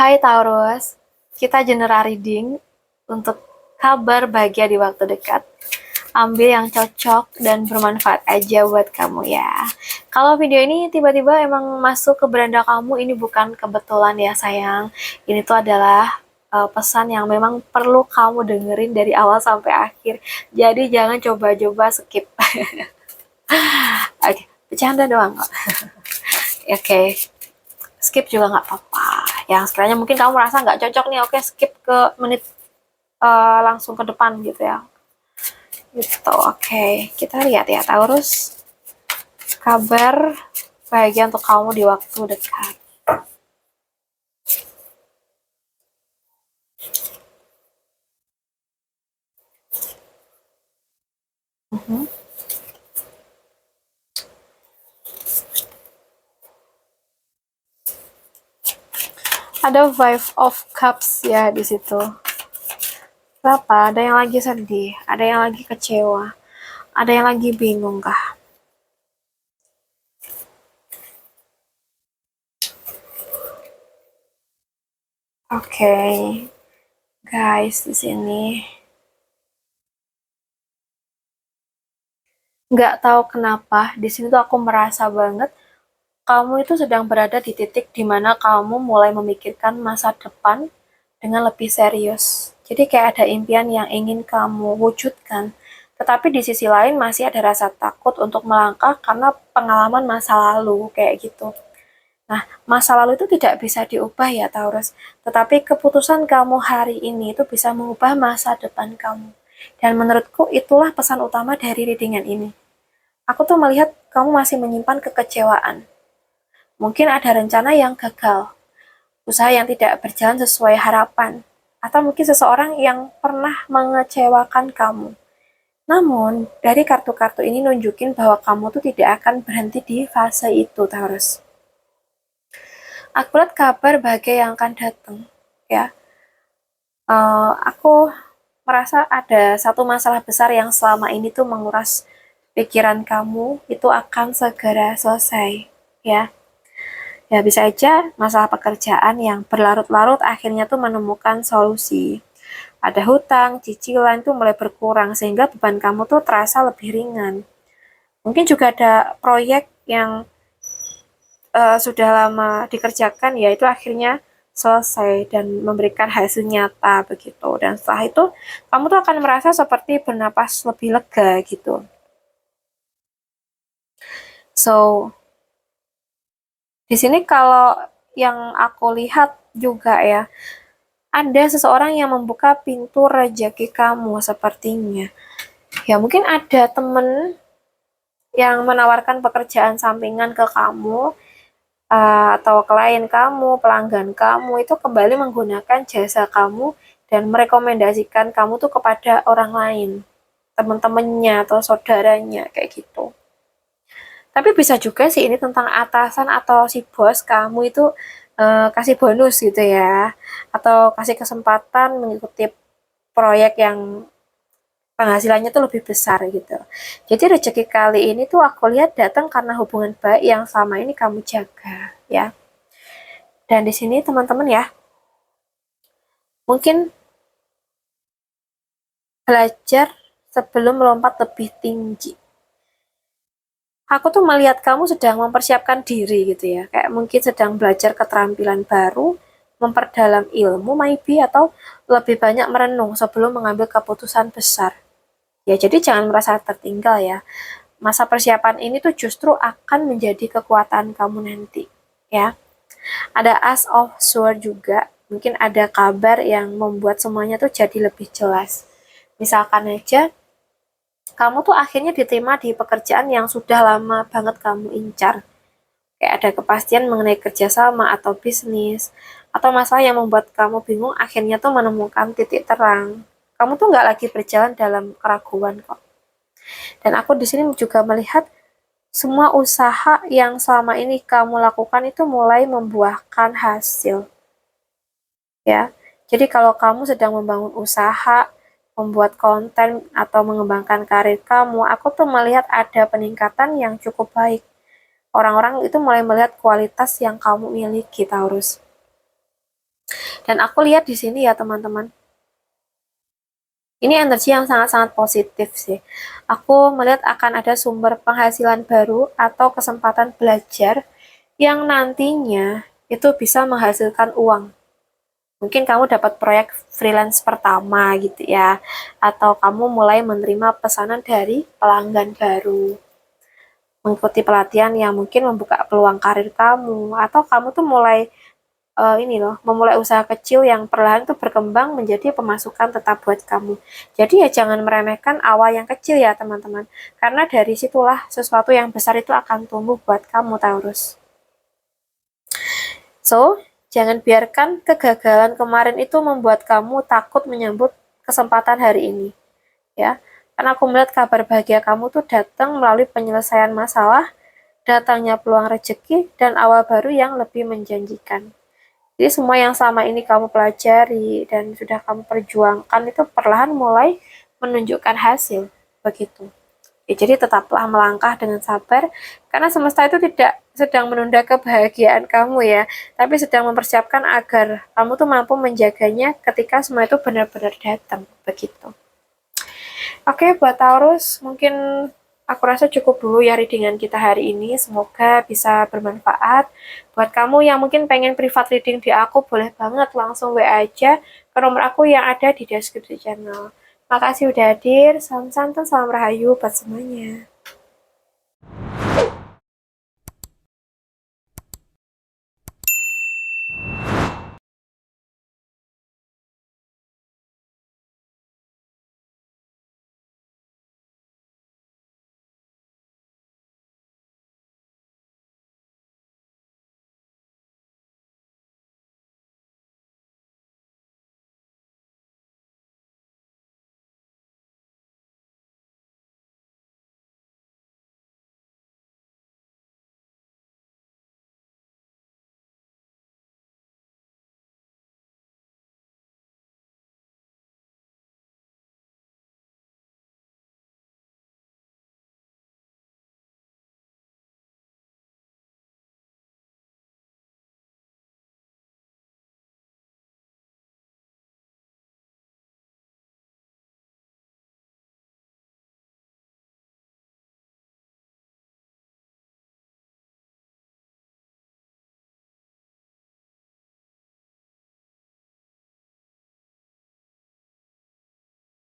Hai Taurus, kita general reading untuk kabar bahagia di waktu dekat. Ambil yang cocok dan bermanfaat aja buat kamu ya. Kalau video ini tiba-tiba emang masuk ke beranda kamu, ini bukan kebetulan ya sayang. Ini tuh adalah pesan yang memang perlu kamu dengerin dari awal sampai akhir. Jadi jangan coba-coba skip. Oke, bercanda doang kok. Oke, skip juga nggak apa-apa. Yang sekiranya mungkin kamu merasa nggak cocok nih, oke skip ke menit langsung ke depan gitu ya. Gitu, oke. Kita lihat ya Taurus, kabar bahagia untuk kamu di waktu dekat. Ada Five of Cups ya di situ. Berapa? Ada yang lagi sedih, ada yang lagi kecewa, ada yang lagi bingung kah? Oke, guys di sini nggak tahu kenapa di sini tuh aku merasa banget kamu itu sedang berada di titik dimana kamu mulai memikirkan masa depan dengan lebih serius. Jadi kayak ada impian yang ingin kamu wujudkan. Tetapi di sisi lain masih ada rasa takut untuk melangkah karena pengalaman masa lalu kayak gitu. Nah, masa lalu itu tidak bisa diubah ya Taurus. Tetapi keputusan kamu hari ini itu bisa mengubah masa depan kamu. Dan menurutku itulah pesan utama dari readingan ini. Aku tuh melihat kamu masih menyimpan kekecewaan. Mungkin ada rencana yang gagal, usaha yang tidak berjalan sesuai harapan, atau mungkin seseorang yang pernah mengecewakan kamu. Namun, dari kartu-kartu ini nunjukin bahwa kamu tuh tidak akan berhenti di fase itu, Taurus. Aku lihat kabar bahagia yang akan datang, ya. Aku merasa ada satu masalah besar yang selama ini tuh menguras pikiran kamu, itu akan segera selesai, ya. Ya bisa aja masalah pekerjaan yang berlarut-larut akhirnya tuh menemukan solusi. Ada hutang, cicilan tuh mulai berkurang sehingga beban kamu tuh terasa lebih ringan. Mungkin juga ada proyek yang sudah lama dikerjakan ya itu akhirnya selesai dan memberikan hasil nyata begitu. Dan setelah itu kamu tuh akan merasa seperti bernapas lebih lega gitu. So, di sini kalau yang aku lihat juga ya, ada seseorang yang membuka pintu rezeki kamu sepertinya. Ya mungkin ada temen yang menawarkan pekerjaan sampingan ke kamu, atau klien kamu, pelanggan kamu itu kembali menggunakan jasa kamu dan merekomendasikan kamu tuh kepada orang lain, teman-temannya atau saudaranya kayak gitu. Tapi bisa juga sih ini tentang atasan atau si bos kamu itu kasih bonus gitu ya, atau kasih kesempatan mengikuti proyek yang penghasilannya tuh lebih besar gitu. Jadi rezeki kali ini tuh aku lihat datang karena hubungan baik yang selama ini kamu jaga ya. Dan di sini teman-teman ya, mungkin belajar sebelum melompat lebih tinggi. Aku tuh melihat kamu sedang mempersiapkan diri gitu ya, kayak mungkin sedang belajar keterampilan baru, memperdalam ilmu maybe, atau lebih banyak merenung sebelum mengambil keputusan besar. Ya, jadi jangan merasa tertinggal ya. Masa persiapan ini tuh justru akan menjadi kekuatan kamu nanti, ya. Ada As of Sword juga, mungkin ada kabar yang membuat semuanya tuh jadi lebih jelas. Misalkan aja, kamu tuh akhirnya diterima di pekerjaan yang sudah lama banget kamu incar. Kayak ada kepastian mengenai kerjasama atau bisnis, atau masalah yang membuat kamu bingung akhirnya tuh menemukan titik terang. Kamu tuh nggak lagi berjalan dalam keraguan kok. Dan aku di sini juga melihat semua usaha yang selama ini kamu lakukan itu mulai membuahkan hasil. Ya, jadi kalau kamu sedang membangun usaha, membuat konten, atau mengembangkan karir kamu, aku tuh melihat ada peningkatan yang cukup baik. Orang-orang itu mulai melihat kualitas yang kamu miliki, Taurus. Dan aku lihat di sini ya teman-teman, ini energi yang sangat-sangat positif sih. Aku melihat akan ada sumber penghasilan baru atau kesempatan belajar yang nantinya itu bisa menghasilkan uang. Mungkin kamu dapat proyek freelance pertama gitu ya, atau kamu mulai menerima pesanan dari pelanggan baru, mengikuti pelatihan yang mungkin membuka peluang karir kamu, atau kamu tuh mulai ini loh, memulai usaha kecil yang perlahan tuh berkembang menjadi pemasukan tetap buat kamu. Jadi ya jangan meremehkan awal yang kecil ya teman-teman, karena dari situlah sesuatu yang besar itu akan tumbuh buat kamu, Taurus. So, jangan biarkan kegagalan kemarin itu membuat kamu takut menyambut kesempatan hari ini, ya. Karena aku melihat kabar bahagia kamu tuh datang melalui penyelesaian masalah, datangnya peluang rezeki, dan awal baru yang lebih menjanjikan. Jadi semua yang selama ini kamu pelajari dan sudah kamu perjuangkan itu perlahan mulai menunjukkan hasil, begitu. Ya, jadi tetaplah melangkah dengan sabar, karena semesta itu tidak sedang menunda kebahagiaan kamu ya, tapi sedang mempersiapkan agar kamu tuh mampu menjaganya ketika semua itu benar-benar datang, begitu. Oke, buat Taurus, mungkin aku rasa cukup dulu ya readingan kita hari ini. Semoga bisa bermanfaat. Buat kamu yang mungkin pengen privat reading di aku, boleh banget langsung WA aja ke nomor aku yang ada di deskripsi channel. Makasih udah hadir, salam santan, salam rahayu buat semuanya.